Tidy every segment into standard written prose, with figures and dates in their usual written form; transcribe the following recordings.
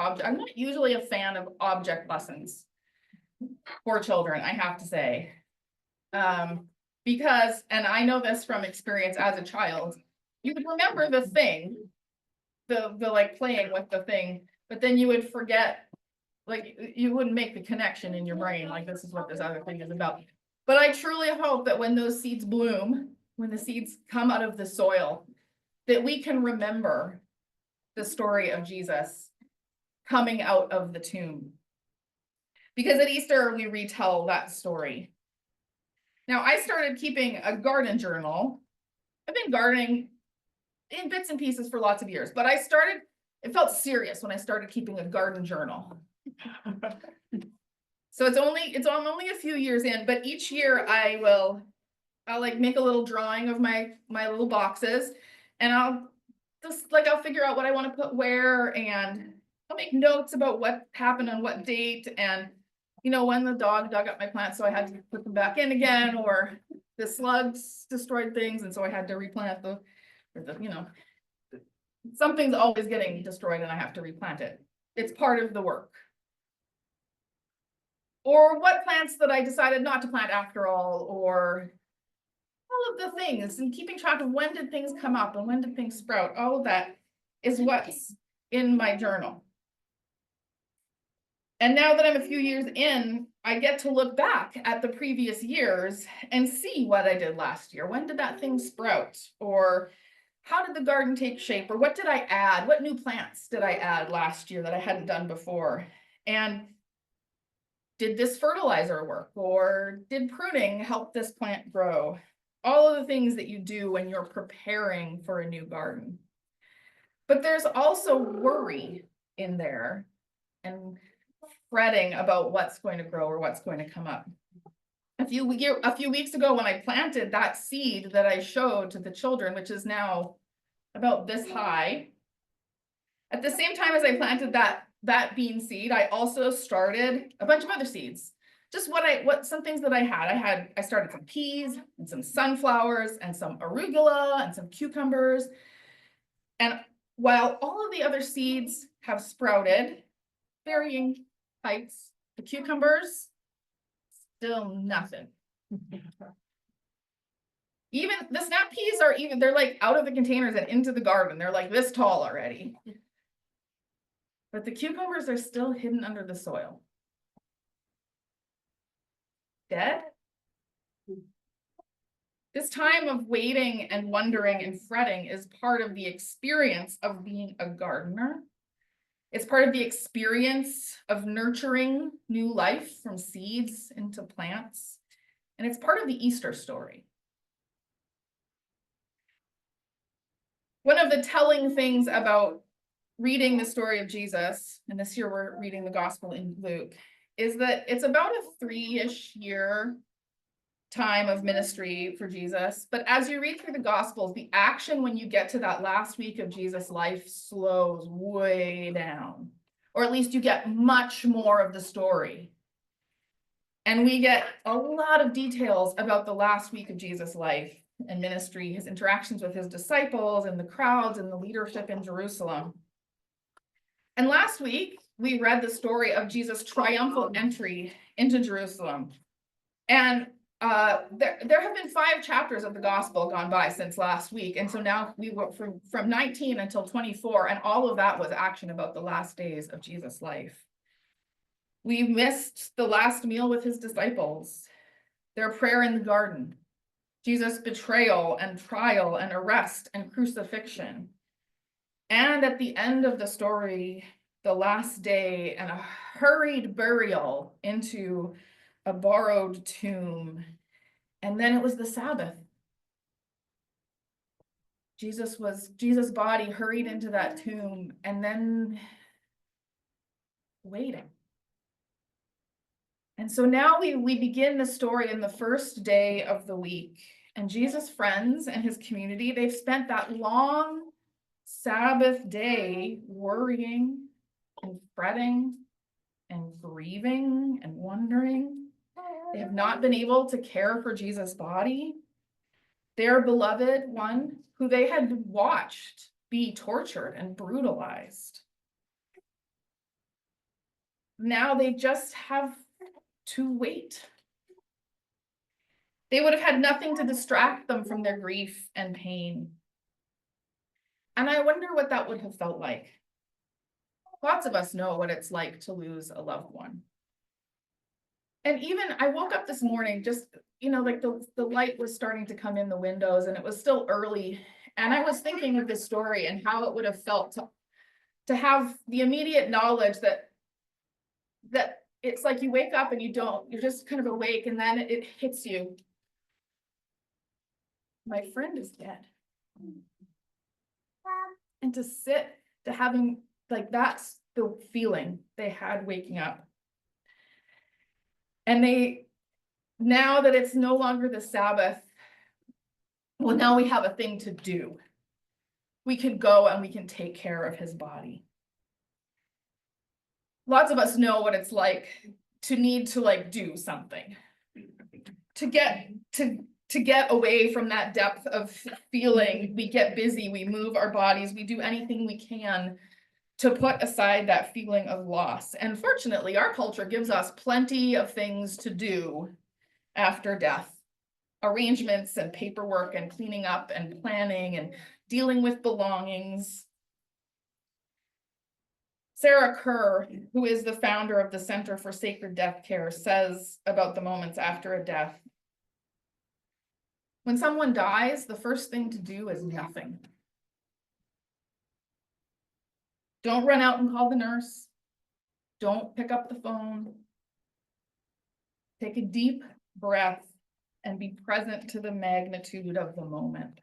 object. I'm not usually a fan of object lessons for children, I have to say. Because, and I know this from experience as a child, you would remember the thing, the like playing with the thing, but then you would forget, like you wouldn't make the connection in your brain, like this is what this other thing is about. But I truly hope that when those seeds bloom, when the seeds come out of the soil, that we can remember the story of Jesus coming out of the tomb. Because at Easter, we retell that story. Now, I started keeping a garden journal. I've been gardening in bits and pieces for lots of years, but it felt serious when I started keeping a garden journal. So it's only a few years in, but each year I'll like make a little drawing of my little boxes, and I'll figure out what I want to put where, and I'll make notes about what happened on what date, and when the dog dug up my plants, so I had to put them back in again, or the slugs destroyed things, and so I had to replant something's always getting destroyed and I have to replant it. It's part of the work. Or what plants that I decided not to plant after all, or all of the things, and keeping track of when did things come up and when did things sprout. All of that is what's in my journal. And now that I'm a few years in, I get to look back at the previous years and see what I did last year. When did that thing sprout? Or how did the garden take shape? Or what did I add? What new plants did I add last year that I hadn't done before? And did this fertilizer work? Or did pruning help this plant grow? All of the things that you do when you're preparing for a new garden. But there's also worry in there and fretting about what's going to grow or what's going to come up. A few weeks ago, when I planted that seed that I showed to the children, which is now about this high, at the same time as I planted that bean seed, I also started a bunch of other seeds. Just some things that I started some peas and some sunflowers and some arugula and some cucumbers. And while all of the other seeds have sprouted, varying heights, the cucumbers, still nothing. Even the snap peas they're like out of the containers and into the garden. They're like this tall already. But the cucumbers are still hidden under the soil. Dead? This time of waiting and wondering and fretting is part of the experience of being a gardener. It's part of the experience of nurturing new life from seeds into plants. And it's part of the Easter story. One of the telling things about reading the story of Jesus, and this year we're reading the gospel in Luke, is that it's about a 3-ish year time of ministry for Jesus. But as you read through the gospels, the action when you get to that last week of Jesus' life slows way down, or at least you get much more of the story. And we get a lot of details about the last week of Jesus' life and ministry, his interactions with his disciples and the crowds and the leadership in Jerusalem. And last week, we read the story of Jesus' triumphal entry into Jerusalem. And there have been 5 chapters of the gospel gone by since last week. And so now we were from 19 until 24, and all of that was action about the last days of Jesus' life. We missed the last meal with his disciples, their prayer in the garden, Jesus' betrayal and trial and arrest and crucifixion. And at the end of the story, the last day and a hurried burial into a borrowed tomb. And then it was the Sabbath. Jesus' body hurried into that tomb, and then waiting. And so now we begin the story in the first day of the week. And Jesus' friends and his community, they've spent that long Sabbath day worrying and fretting and grieving and wondering. They have not been able to care for Jesus' body, their beloved one who they had watched be tortured and brutalized. now they just have to wait. They would have had nothing to distract them from their grief and pain. And I wonder what that would have felt like. Lots of us know what it's like to lose a loved one. And even I woke up this morning, just, like the light was starting to come in the windows and it was still early. And I was thinking of this story and how it would have felt to have the immediate knowledge that it's like you wake up and you're just kind of awake, and then it hits you. My friend is dead. And to having, like, that's the feeling they had waking up. And now that it's no longer the Sabbath, well, now we have a thing to do. We can go and we can take care of his body. Lots of us know what it's like to need to do something, to get away from that depth of feeling. We get busy, we move our bodies, we do anything we can to put aside that feeling of loss. And fortunately, our culture gives us plenty of things to do after death. Arrangements and paperwork and cleaning up and planning and dealing with belongings. Sarah Kerr, who is the founder of the Center for Sacred Death Care, says about the moments after a death: when someone dies, the first thing to do is nothing. Don't run out and call the nurse. Don't pick up the phone. Take a deep breath and be present to the magnitude of the moment.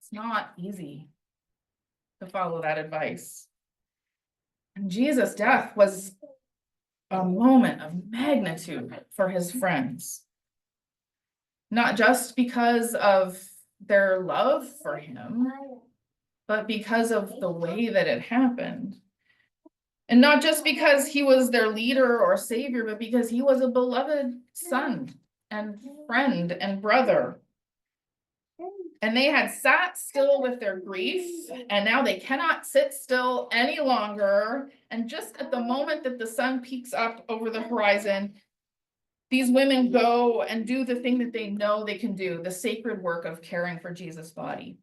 It's not easy to follow that advice. And Jesus' death was a moment of magnitude for his friends. Not just because of their love for him, but because of the way that it happened. And not just because he was their leader or savior, but because he was a beloved son and friend and brother. And they had sat still with their grief, and now they cannot sit still any longer. And just at the moment that the sun peaks up over the horizon, these women go and do the thing that they know they can do, the sacred work of caring for Jesus' body.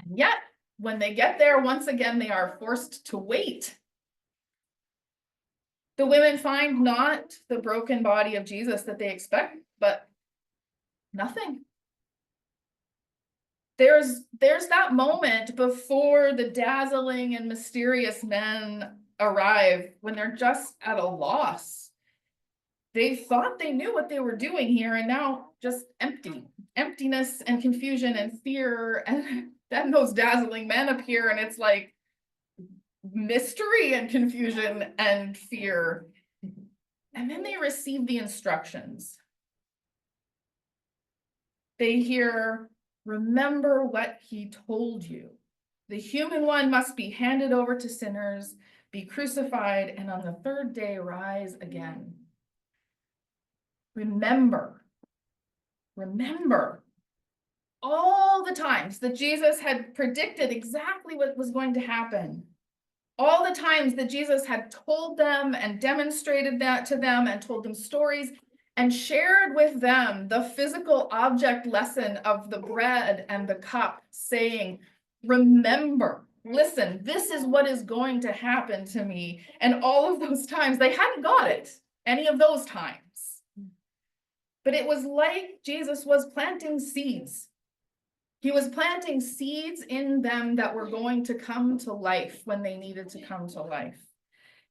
And yet, when they get there, once again, they are forced to wait. The women find not the broken body of Jesus that they expect, but nothing. There's that moment before the dazzling and mysterious men arrive, when they're just at a loss. They thought they knew what they were doing here, and now just emptiness and confusion and fear. And then those dazzling men appear, and it's like mystery and confusion and fear. And then they receive the instructions. They hear, "Remember what he told you. The human one must be handed over to sinners, be crucified, and on the third day rise again." Remember all the times that Jesus had predicted exactly what was going to happen. All the times that Jesus had told them and demonstrated that to them and told them stories and shared with them the physical object lesson of the bread and the cup, saying, "Remember, listen, this is what is going to happen to me." And all of those times, they hadn't got it, any of those times. But it was like Jesus was planting seeds. He was planting seeds in them that were going to come to life when they needed to come to life.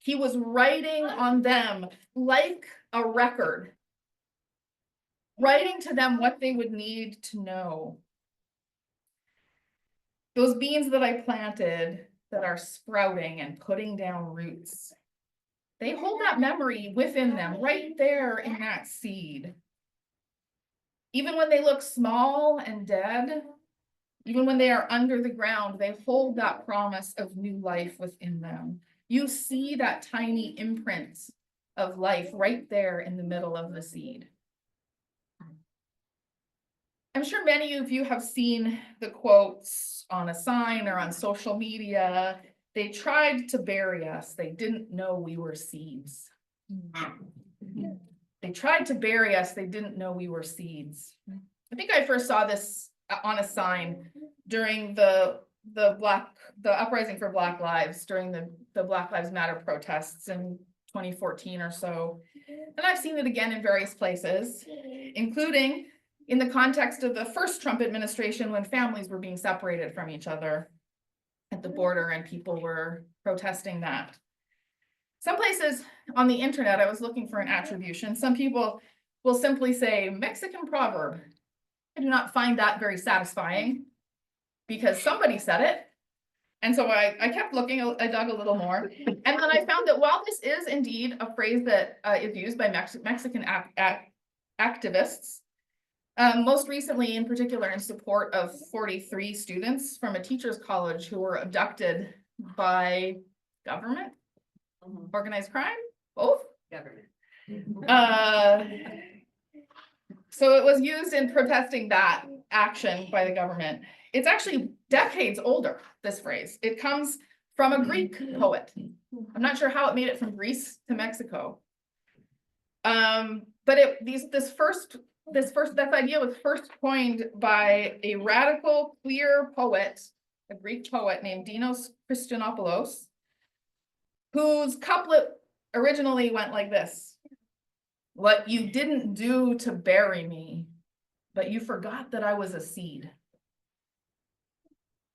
He was writing on them like a record, writing to them what they would need to know. Those beans that I planted that are sprouting and putting down roots, they hold that memory within them, right there in that seed. Even when they look small and dead, even when they are under the ground, they hold that promise of new life within them. You see that tiny imprint of life right there in the middle of the seed. I'm sure many of you have seen the quotes on a sign or on social media. They tried to bury us. They didn't know we were seeds. They tried to bury us. They didn't know we were seeds. I think I first saw this on a sign during the uprising for Black Lives, during the Black Lives Matter protests in 2014 or so. And I've seen it again in various places, including in the context of the first Trump administration, when families were being separated from each other at the border and people were protesting that. Some places on the internet, I was looking for an attribution. Some people will simply say Mexican proverb. I do not find that very satisfying because somebody said it. And so I kept looking, I dug a little more. And then I found that while this is indeed a phrase that is used by Mexican activists, most recently, in particular, in support of 43 students from a teacher's college who were abducted by government, organized crime, both? Government. So it was used in protesting that action by the government. It's actually decades older, this phrase. It comes from a Greek poet. I'm not sure how it made it from Greece to Mexico. But this idea was first coined by a radical queer poet, a Greek poet named Dinos Christianopoulos, whose couplet originally went like this: "What you didn't do to bury me, but you forgot that I was a seed."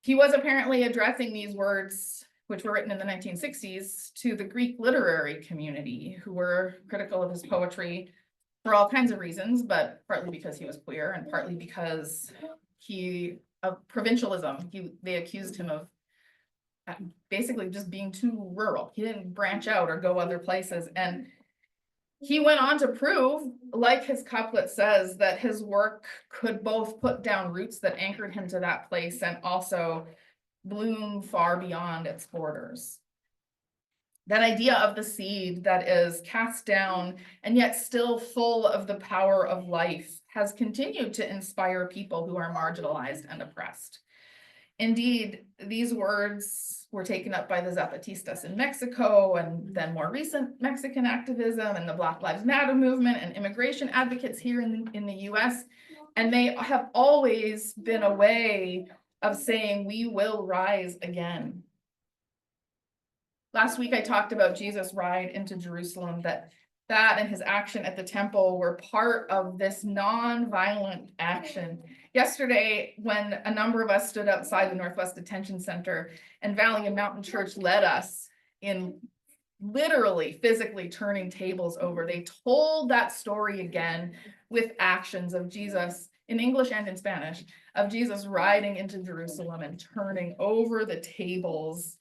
He was apparently addressing these words, which were written in the 1960s, to the Greek literary community, who were critical of his poetry for all kinds of reasons, but partly because he was queer and partly because of provincialism. They accused him of basically just being too rural. He didn't branch out or go other places. And he went on to prove, like his couplet says, that his work could both put down roots that anchored him to that place and also bloom far beyond its borders. That idea of the seed that is cast down and yet still full of the power of life has continued to inspire people who are marginalized and oppressed. Indeed, these words were taken up by the Zapatistas in Mexico, and then more recent Mexican activism and the Black Lives Matter movement and immigration advocates here in the US. And they have always been a way of saying, we will rise again. Last week, I talked about Jesus' ride into Jerusalem, that and his action at the temple were part of this non-violent action. Yesterday, when a number of us stood outside the Northwest Detention Center and Valley and Mountain Church led us in literally physically turning tables over, they told that story again with actions of Jesus in English and in Spanish, of Jesus riding into Jerusalem and turning over the tables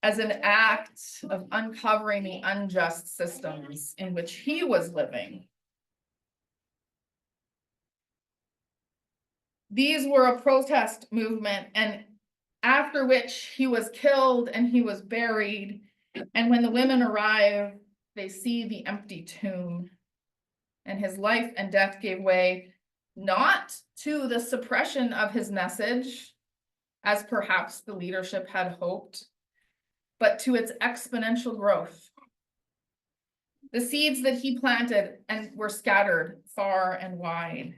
as an act of uncovering the unjust systems in which he was living. These were a protest movement, and after which he was killed and he was buried. And when the women arrive, they see the empty tomb, and his life and death gave way not to the suppression of his message, as perhaps the leadership had hoped, but to its exponential growth. The seeds that he planted and were scattered far and wide.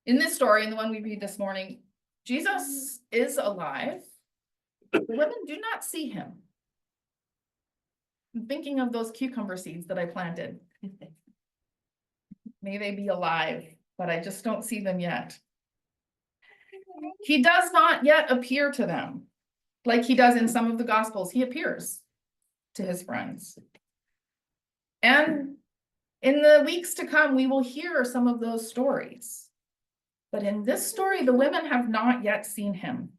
In this story, in the one we read this morning, Jesus is alive. The women do not see him. I'm thinking of those cucumber seeds that I planted. May they be alive, but I just don't see them yet. He does not yet appear to them. Like he does in some of the Gospels, he appears to his friends. And in the weeks to come, we will hear some of those stories. But in this story, the women have not yet seen him.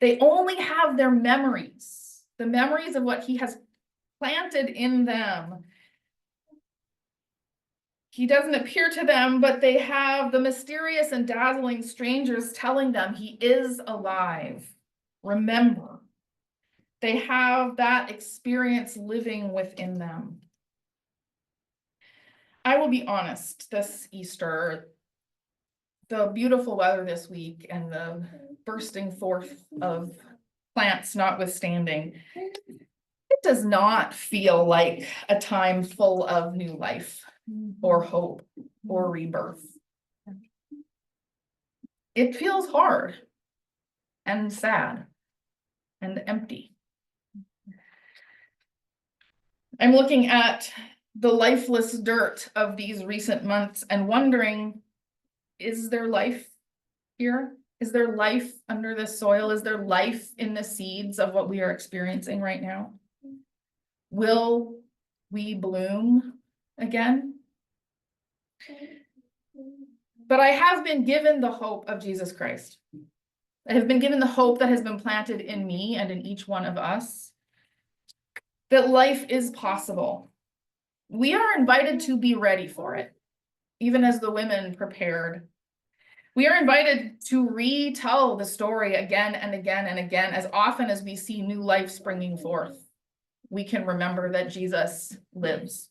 They only have their memories, the memories of what he has planted in them. He doesn't appear to them, but they have the mysterious and dazzling strangers telling them he is alive. Remember. They have that experience living within them. I will be honest, this Easter, the beautiful weather this week and the bursting forth of plants notwithstanding, it does not feel like a time full of new life or hope or rebirth. It feels hard and sad and empty. I'm looking at the lifeless dirt of these recent months and wondering, is there life here? Is there life under the soil? Is there life in the seeds of what we are experiencing right now? Will we bloom again? But I have been given the hope of Jesus Christ. I have been given the hope that has been planted in me and in each one of us, that life is possible. We are invited to be ready for it, even as the women prepared. We are invited to retell the story again and again and again, as often as we see new life springing forth. We can remember that Jesus lives.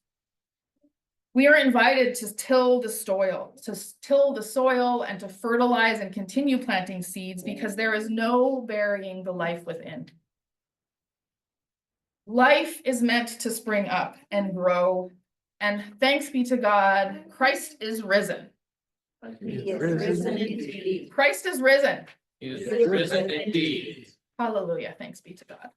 We are invited to till the soil and to fertilize and continue planting seeds, because there is no burying the life within. Life is meant to spring up and grow, and thanks be to God, Christ is risen. He is risen indeed. Christ is risen. He is risen indeed. Hallelujah, thanks be to God.